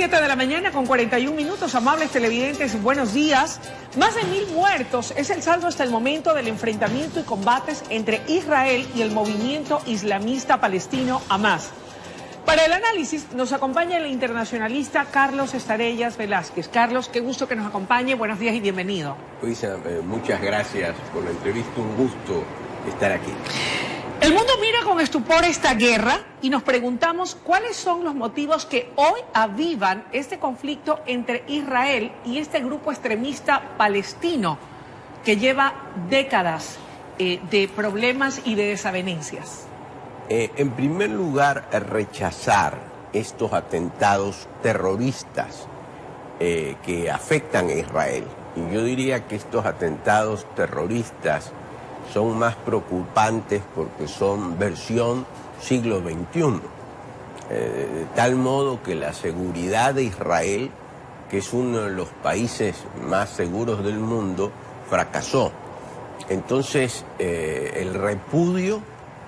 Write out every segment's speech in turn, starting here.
7 de la mañana con 41 minutos, amables televidentes, buenos días. Más de 1000 muertos es el saldo hasta el momento del enfrentamiento y combates entre Israel y el movimiento islamista palestino Hamás. Para el análisis nos acompaña el internacionalista Carlos Estarellas Velázquez. Carlos, qué gusto que nos acompañe, buenos días y bienvenido. Luisa, muchas gracias por la entrevista, un gusto estar aquí. El mundo mira con estupor esta guerra y nos preguntamos cuáles son los motivos que hoy avivan este conflicto entre Israel y este grupo extremista palestino que lleva décadas de problemas y de desavenencias. En primer lugar, rechazar estos atentados terroristas que afectan a Israel. Y yo diría que estos atentados terroristas son más preocupantes porque son versión siglo XXI. De tal modo que la seguridad de Israel, que es uno de los países más seguros del mundo, fracasó. Entonces, el repudio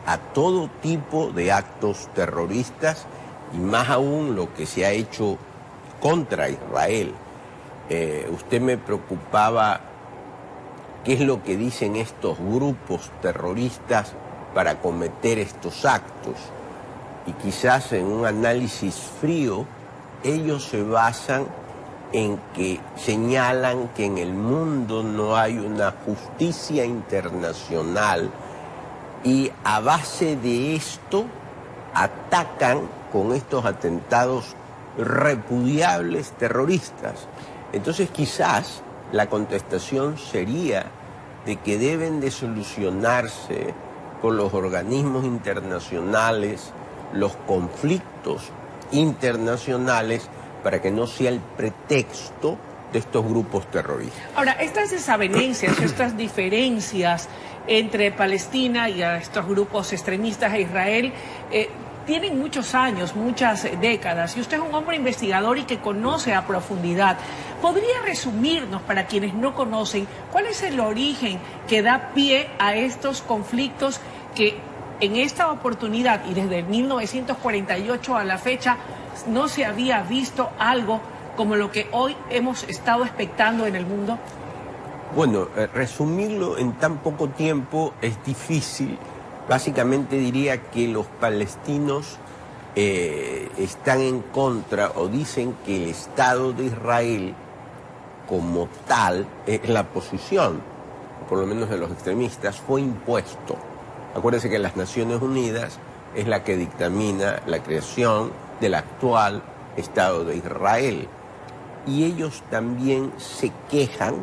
a todo tipo de actos terroristas y más aún lo que se ha hecho contra Israel. Usted me preocupaba qué es lo que dicen estos grupos terroristas para cometer estos actos. Y quizás en un análisis frío, ellos se basan en que señalan que en el mundo no hay una justicia internacional y a base de esto atacan con estos atentados repudiables terroristas. Entonces quizás la contestación sería de que deben de solucionarse con los organismos internacionales los conflictos internacionales para que no sea el pretexto de estos grupos terroristas. Ahora, estas desavenencias, estas diferencias entre Palestina y a estos grupos extremistas e Israel tienen muchos años, muchas décadas, y usted es un hombre investigador y que conoce a profundidad. ¿Podría resumirnos, para quienes no conocen, cuál es el origen que da pie a estos conflictos que en esta oportunidad y desde 1948 a la fecha no se había visto algo como lo que hoy hemos estado expectando en el mundo? Bueno, resumirlo en tan poco tiempo es difícil. Básicamente diría que los palestinos están en contra o dicen que el Estado de Israel como tal, la posición, por lo menos de los extremistas, fue impuesto. Acuérdense que las Naciones Unidas es la que dictamina la creación del actual Estado de Israel. Y ellos también se quejan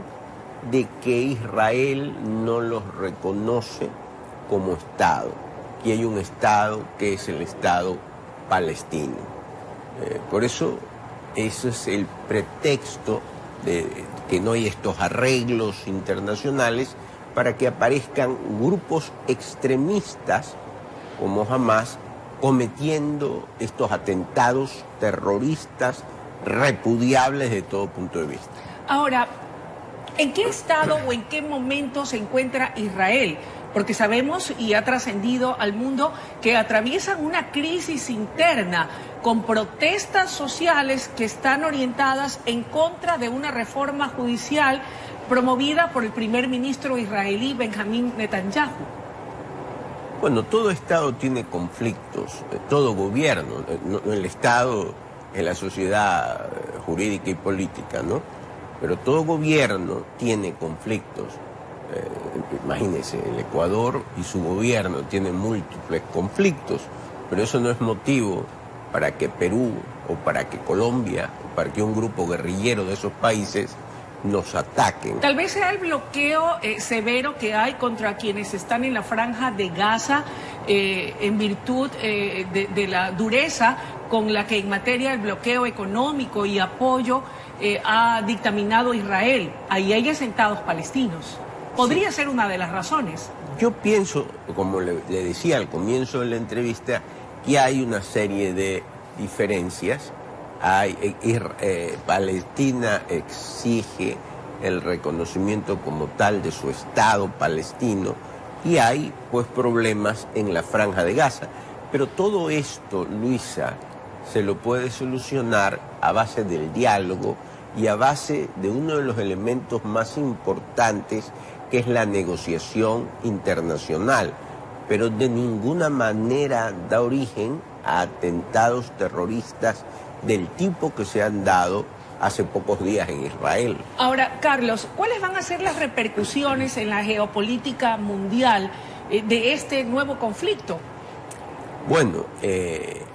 de que Israel no los reconoce como Estado, y hay un Estado que es el Estado palestino. Por eso, ese es el pretexto de que no hay estos arreglos internacionales para que aparezcan grupos extremistas como Hamás cometiendo estos atentados terroristas repudiables de todo punto de vista. Ahora, ¿en qué estado o en qué momento se encuentra Israel? Porque sabemos y ha trascendido al mundo que atraviesan una crisis interna con protestas sociales que están orientadas en contra de una reforma judicial promovida por el primer ministro israelí Benjamín Netanyahu. Bueno, todo Estado tiene conflictos, todo gobierno, el Estado es la sociedad jurídica y política, ¿no? Pero todo gobierno tiene conflictos. Imagínense, el Ecuador y su gobierno tienen múltiples conflictos, pero eso no es motivo para que Perú o para que Colombia o para que un grupo guerrillero de esos países nos ataquen. Tal vez sea el bloqueo severo que hay contra quienes están en la franja de Gaza en virtud de la dureza con la que en materia del bloqueo económico y apoyo ha dictaminado Israel. Ahí hay asentados palestinos. ¿Podría ser una de las razones? Yo pienso, como le decía al comienzo de la entrevista, que hay una serie de diferencias. Palestina exige el reconocimiento como tal de su Estado palestino y hay pues problemas en la Franja de Gaza. Pero todo esto, Luisa, se lo puede solucionar a base del diálogo y a base de uno de los elementos más importantes, que es la negociación internacional, pero de ninguna manera da origen a atentados terroristas del tipo que se han dado hace pocos días en Israel. Ahora, Carlos, ¿cuáles van a ser las repercusiones en la geopolítica mundial de este nuevo conflicto? Bueno,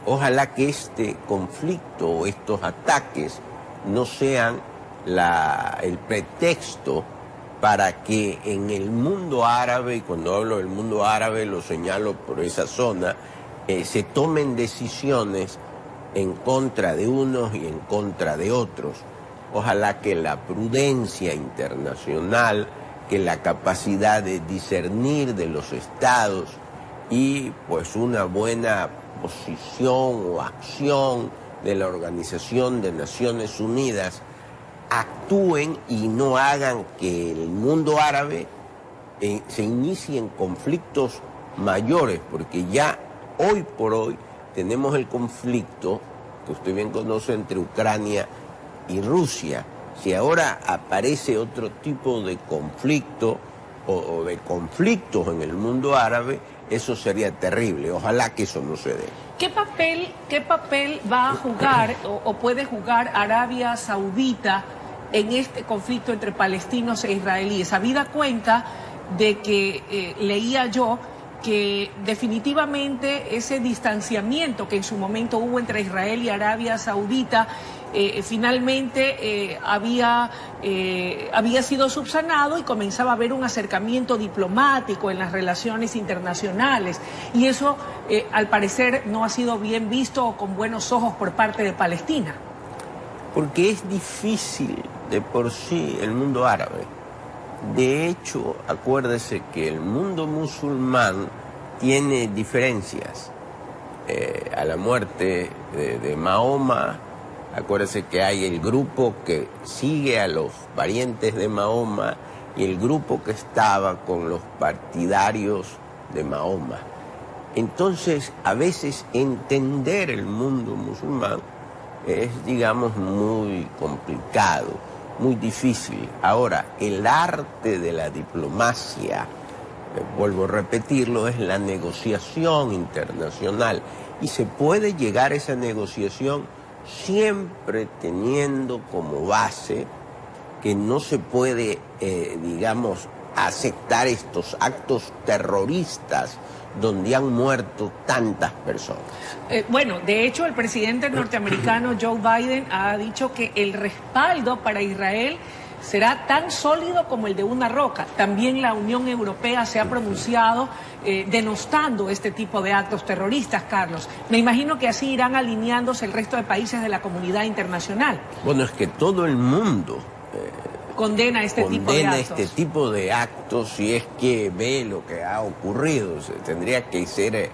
ojalá que este conflicto o estos ataques no sean el pretexto para que en el mundo árabe, y cuando hablo del mundo árabe lo señalo por esa zona, se tomen decisiones en contra de unos y en contra de otros. Ojalá que la prudencia internacional, que la capacidad de discernir de los estados y pues una buena posición o acción de la Organización de Naciones Unidas actúen y no hagan que el mundo árabe se inicien conflictos mayores, porque ya hoy por hoy tenemos el conflicto que usted bien conoce entre Ucrania y Rusia. Si ahora aparece otro tipo de conflicto o de conflictos en el mundo árabe, eso sería terrible. Ojalá que eso no se dé. ¿Qué papel va a jugar o puede jugar Arabia Saudita en este conflicto entre palestinos e israelíes? Habida cuenta de que leía yo que definitivamente ese distanciamiento que en su momento hubo entre Israel y Arabia Saudita finalmente había sido subsanado y comenzaba a haber un acercamiento diplomático en las relaciones internacionales. Y eso, al parecer, no ha sido bien visto o con buenos ojos por parte de Palestina. Porque es difícil de por sí el mundo árabe. De hecho, acuérdese que el mundo musulmán tiene diferencias. A la muerte de Mahoma, acuérdese que hay el grupo que sigue a los parientes de Mahoma y el grupo que estaba con los partidarios de Mahoma. Entonces, a veces entender el mundo musulmán es, digamos, muy complicado, muy difícil. Ahora, el arte de la diplomacia, vuelvo a repetirlo, es la negociación internacional. Y se puede llegar a esa negociación siempre teniendo como base que no se puede, digamos, aceptar estos actos terroristas donde han muerto tantas personas. Bueno, de hecho, el presidente norteamericano Joe Biden ha dicho que el respaldo para Israel será tan sólido como el de una roca. También la Unión Europea se ha pronunciado denostando este tipo de actos terroristas, Carlos. Me imagino que así irán alineándose el resto de países de la comunidad internacional. Bueno, es que todo el mundo condena este tipo de actos si es que ve lo que ha ocurrido. O sea, tendría que ser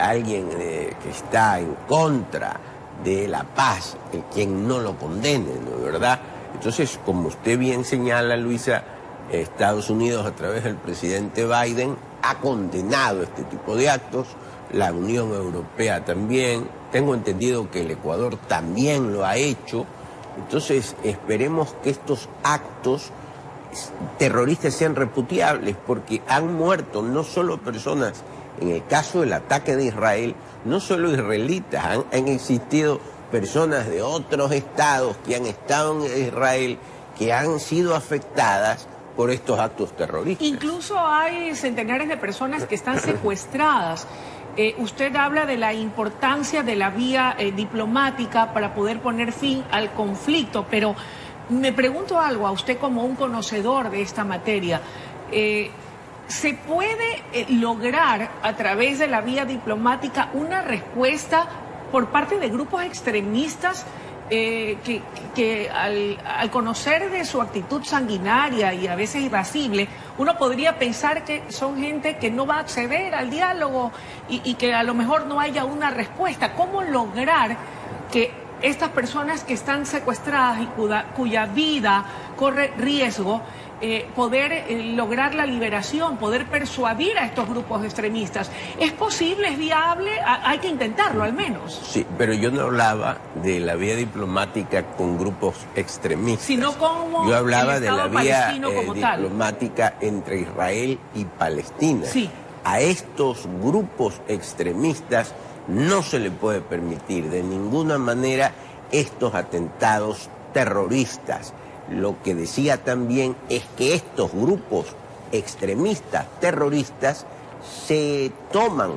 alguien que está en contra de la paz, quien no lo condene, ¿no es verdad? Entonces, como usted bien señala, Luisa, Estados Unidos a través del presidente Biden ha condenado este tipo de actos, la Unión Europea también, tengo entendido que el Ecuador también lo ha hecho. Entonces, esperemos que estos actos terroristas sean repudiables, porque han muerto no solo personas, en el caso del ataque de Israel, no solo israelitas, han existido personas de otros estados que han estado en Israel, que han sido afectadas por estos actos terroristas. Incluso hay centenares de personas que están secuestradas. Usted habla de la importancia de la vía diplomática para poder poner fin al conflicto, pero me pregunto algo a usted como un conocedor de esta materia. ¿Se puede lograr a través de la vía diplomática una respuesta por parte de grupos extremistas que al conocer de su actitud sanguinaria y a veces irascible, uno podría pensar que son gente que no va a acceder al diálogo y que a lo mejor no haya una respuesta? ¿Cómo lograr que estas personas que están secuestradas y cuya vida corre riesgo poder lograr la liberación, poder persuadir a estos grupos extremistas. ¿Es posible? ¿Es viable? Hay que intentarlo al menos. Sí, pero yo no hablaba de la vía diplomática con grupos extremistas. Sino como yo hablaba el de la Estado vía palestino como tal. diplomática entre Israel y Palestina. Sí. A estos grupos extremistas no se le puede permitir de ninguna manera estos atentados terroristas. Lo que decía también es que estos grupos extremistas terroristas se toman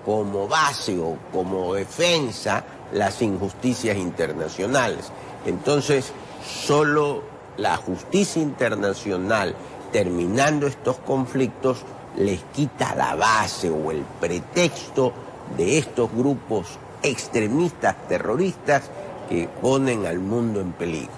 como base o como defensa las injusticias internacionales. Entonces, solo la justicia internacional, terminando estos conflictos, les quita la base o el pretexto de estos grupos extremistas terroristas que ponen al mundo en peligro.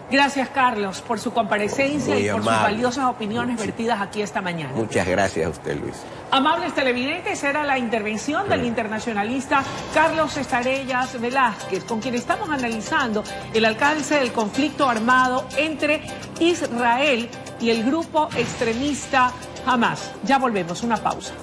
Gracias, Carlos, por su comparecencia Muy y por amable. sus valiosas opiniones vertidas aquí esta mañana. Muchas gracias a usted, Luis. Amables televidentes, era la intervención del internacionalista Carlos Estarellas Velázquez, con quien estamos analizando el alcance del conflicto armado entre Israel y el grupo extremista Hamas. Ya volvemos, una pausa.